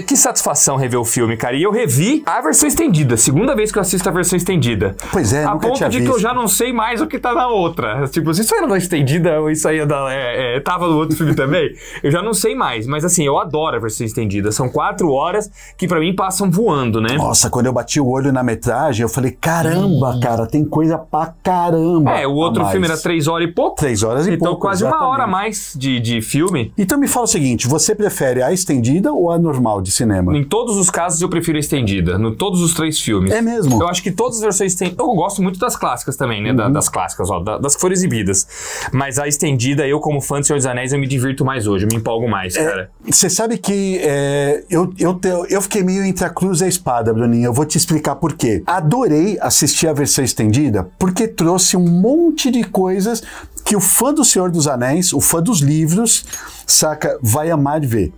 que satisfação rever o filme, cara. E eu revi a versão estendida. Segunda vez que eu assisto a versão estendida. Pois é, a ponto de que eu já não sei mais o que tá na outra. Tipo, se isso era da estendida ou isso aí tava no outro filme também, eu já não sei mais. Mas assim, eu adoro a versão estendida. São 4 horas que pra mim passam voando, né? Nossa, quando eu bati o olho na metragem, eu falei, caramba, cara, tem coisa pra caramba. O outro filme era 3 horas e pouco. 3 horas e pouco, então quase exatamente. 1 hora a mais de filme. Então me fala o seguinte, você prefere a estendida ou a normal de cinema? Em todos os casos eu prefiro a estendida, todos os 3 filmes. É mesmo? Eu acho que todas as versões estendidas... Eu gosto muito das clássicas também, né? Das clássicas, ó, das que foram exibidas. Mas a estendida, eu como fã de Senhor dos Anéis, eu me divirto mais hoje, eu me empolgo mais, cara. Você sabe que eu fiquei meio entre a cruz e a espada, Bruninho. Eu vou te explicar por quê. Adorei assistir a versão estendida porque trouxe um monte de coisas que o fã do Senhor dos Anéis, o fã dos livros, saca, vai amar de ver.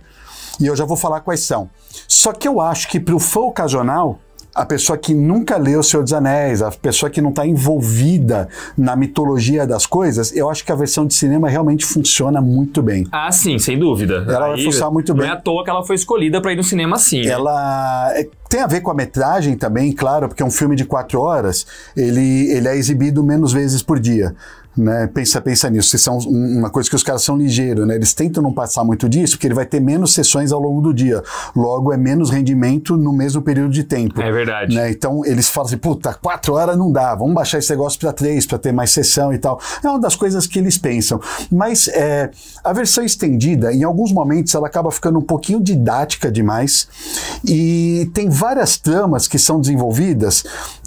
E eu já vou falar quais são. Só que eu acho que pro fã ocasional, a pessoa que nunca leu O Senhor dos Anéis, a pessoa que não está envolvida na mitologia das coisas, eu acho que a versão de cinema realmente funciona muito bem. Ah, sim, sem dúvida. Ela vai funcionar muito bem. Não é à toa que ela foi escolhida para ir no cinema assim. Ela tem a ver com a metragem também, claro, porque é um filme de 4 horas, ele é exibido menos vezes por dia. Né? Pensa nisso, isso é uma coisa que os caras são ligeiros, né? Eles tentam não passar muito disso, porque ele vai ter menos sessões ao longo do dia, logo é menos rendimento no mesmo período de tempo. É verdade. Né? Então eles falam assim, puta, 4 horas não dá, vamos baixar esse negócio para 3, para ter mais sessão e tal. É uma das coisas que eles pensam. Mas a versão estendida, em alguns momentos, ela acaba ficando um pouquinho didática demais, e tem várias tramas que são desenvolvidas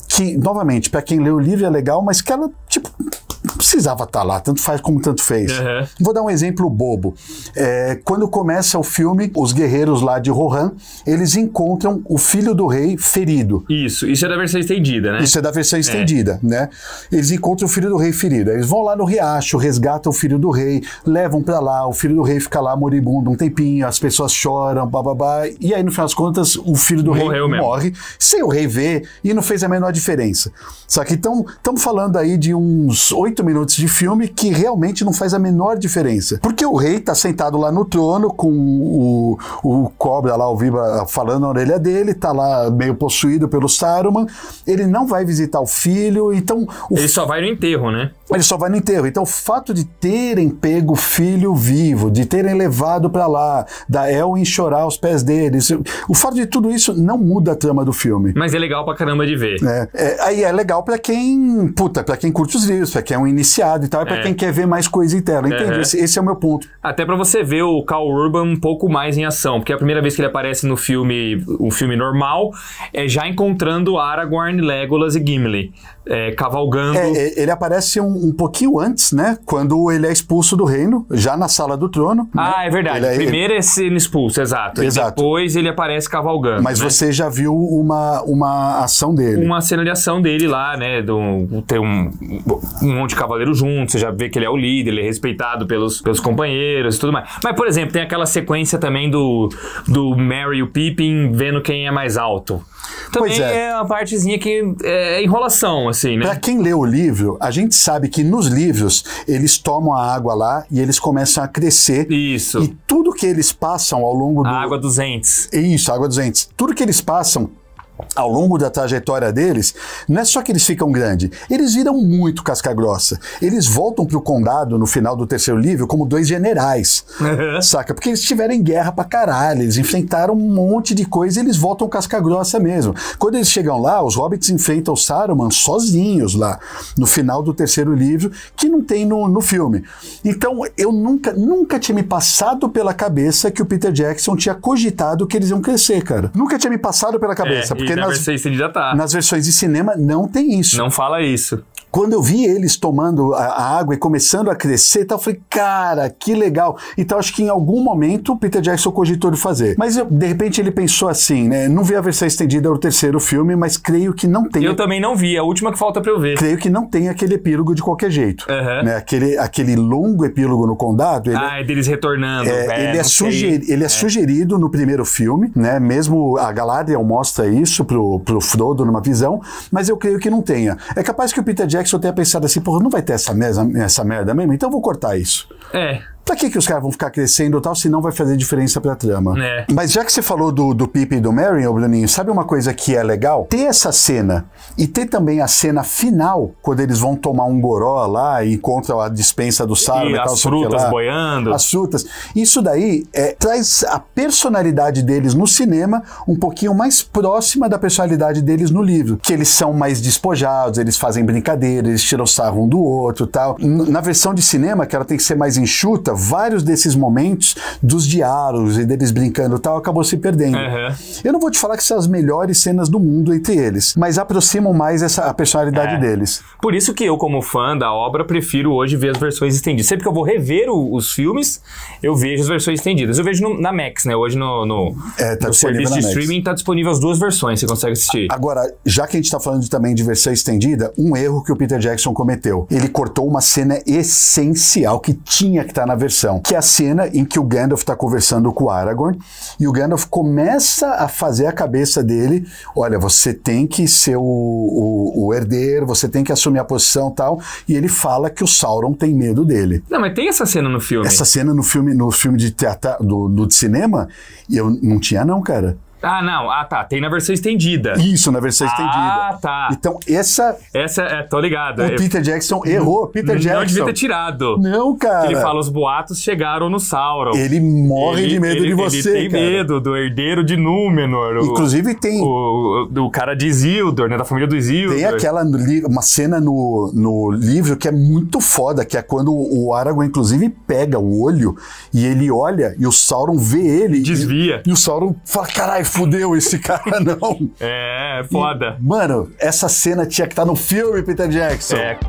que, novamente, para quem lê o livro é legal, mas que ela, tipo, não precisava estar lá, tanto faz como tanto fez. Vou dar um exemplo bobo. Quando começa o filme, os guerreiros lá de Rohan, eles encontram o filho do rei ferido. Isso é da versão estendida, né? Isso é da versão estendida, né? Eles encontram o filho do rei ferido. Eles vão lá no riacho, resgatam o filho do rei, levam pra lá, o filho do rei fica lá moribundo um tempinho, as pessoas choram, bababá, e aí no final das contas o filho do rei morre, sem o rei ver, e não fez a menor diferença. Só que então, estamos falando aí de uns 8 minutos de filme que realmente não faz a menor diferença. Porque o rei tá sentado lá no trono com o cobra lá, o Viba, falando na orelha dele, tá lá meio possuído pelo Saruman, ele não vai visitar o filho, então... Ele só vai no enterro, né? Ele só vai no enterro. Então o fato de terem pego o filho vivo, de terem levado pra lá, da Elwyn chorar aos pés deles, o fato de tudo isso não muda a trama do filme. Mas é legal pra caramba de ver. Aí é legal pra quem, pra quem curte os livros, pra quem é um iniciado e tal, e pra quem quer ver mais coisa em tela. Entende? Esse é o meu ponto. Até pra você ver o Khal Urban um pouco mais em ação, porque a primeira vez que ele aparece no filme, um filme normal, é já encontrando Aragorn, Legolas e Gimli. Cavalgando. Ele aparece um pouquinho antes, né? Quando ele é expulso do reino, já na sala do trono. Ah, né? É verdade. Primeiro é sendo expulso, exato. E depois ele aparece cavalgando. Mas você já viu uma ação dele. Uma cena de ação dele lá, né? Tem um monte de cavaleiros juntos, você já vê que ele é o líder, ele é respeitado pelos companheiros e tudo mais. Mas, por exemplo, tem aquela sequência também do Merry e o Pippin vendo quem é mais alto. Também é uma partezinha que é enrolação, assim, né? Pra quem lê o livro, a gente sabe que nos livros eles tomam a água lá e eles começam a crescer. Isso. E tudo que eles passam ao longo A água dos entes. Isso, a água dos entes. Tudo que eles passam ao longo da trajetória deles, não é só que eles ficam grandes, eles viram muito casca grossa. Eles voltam pro condado no final do 3º livro como 2 generais, saca? Porque eles tiveram em guerra pra caralho, eles enfrentaram um monte de coisa e eles voltam casca grossa mesmo. Quando eles chegam lá, os hobbits enfrentam o Saruman sozinhos lá, no final do 3º livro, que não tem no filme. Então, eu nunca tinha me passado pela cabeça que o Peter Jackson tinha cogitado que eles iam crescer, cara. Nunca tinha me passado pela cabeça, porque nas versões de cinema não tem isso. Não fala isso. Quando eu vi eles tomando a água e começando a crescer, eu falei, cara, que legal. Então acho que em algum momento o Peter Jackson cogitou de fazer. Mas de repente ele pensou assim, né? Não vi a versão estendida do 3º filme, mas creio que não tem. Eu também não vi, a última que falta pra eu ver. Creio que não tem aquele epílogo de qualquer jeito. Né? Aquele longo epílogo no condado. É deles retornando. Ele é sugerido no 1º filme, né? Mesmo a Galadriel mostra isso pro Frodo numa visão, mas eu creio que não tenha. É capaz que o Peter Jackson tenha pensado assim, porra, não vai ter essa merda mesmo, então eu vou cortar isso. Pra que os caras vão ficar crescendo e tal, se não vai fazer diferença pra trama? É. Mas já que você falou do Pippin e do Merry, ô Bruninho, sabe uma coisa que é legal? Ter essa cena e ter também a cena final, quando eles vão tomar um goró lá e encontram a dispensa do Sauron e tal, as frutas boiando. As frutas. Isso daí traz a personalidade deles no cinema um pouquinho mais próxima da personalidade deles no livro. Que eles são mais despojados, eles fazem brincadeira, eles tiram sarro um do outro e tal. Na versão de cinema, que ela tem que ser mais enxuta, vários desses momentos dos diálogos e deles brincando e tal, acabou se perdendo. Eu não vou te falar que são as melhores cenas do mundo entre eles, mas aproximam mais a personalidade deles. Por isso que eu, como fã da obra, prefiro hoje ver as versões estendidas. Sempre que eu vou rever os filmes, eu vejo as versões estendidas. Eu vejo na Max, né? Hoje no serviço de streaming tá disponível as duas versões, você consegue assistir. Agora, já que a gente tá falando também de versão estendida, um erro que o Peter Jackson cometeu. Ele cortou uma cena essencial que tinha que estar na versão, que é a cena em que o Gandalf tá conversando com o Aragorn e o Gandalf começa a fazer a cabeça dele, olha, você tem que ser o herdeiro, você tem que assumir a posição e tal, e ele fala que o Sauron tem medo dele. Não, mas tem essa cena no filme. Essa cena no filme de teatro, do cinema, eu não tinha não, cara. Ah, não. Ah, tá. Tem na versão estendida. Isso, na versão estendida. Ah, tá. Então, tô ligado. O Peter Jackson errou. Peter Jackson. Não devia ter tirado. Não, cara. Ele fala, os boatos chegaram no Sauron. Ele morre de medo de você, ele tem medo do herdeiro de Númenor. Inclusive tem... do cara de Isildur, né? Da família do Isildur. Tem uma cena no livro que é muito foda, que é quando o Aragorn, inclusive, pega o olho e ele olha e o Sauron vê ele. Desvia. E o Sauron fala, caralho, fudeu esse cara, não. É, foda. Mano, essa cena tinha que estar no filme, Peter Jackson. É.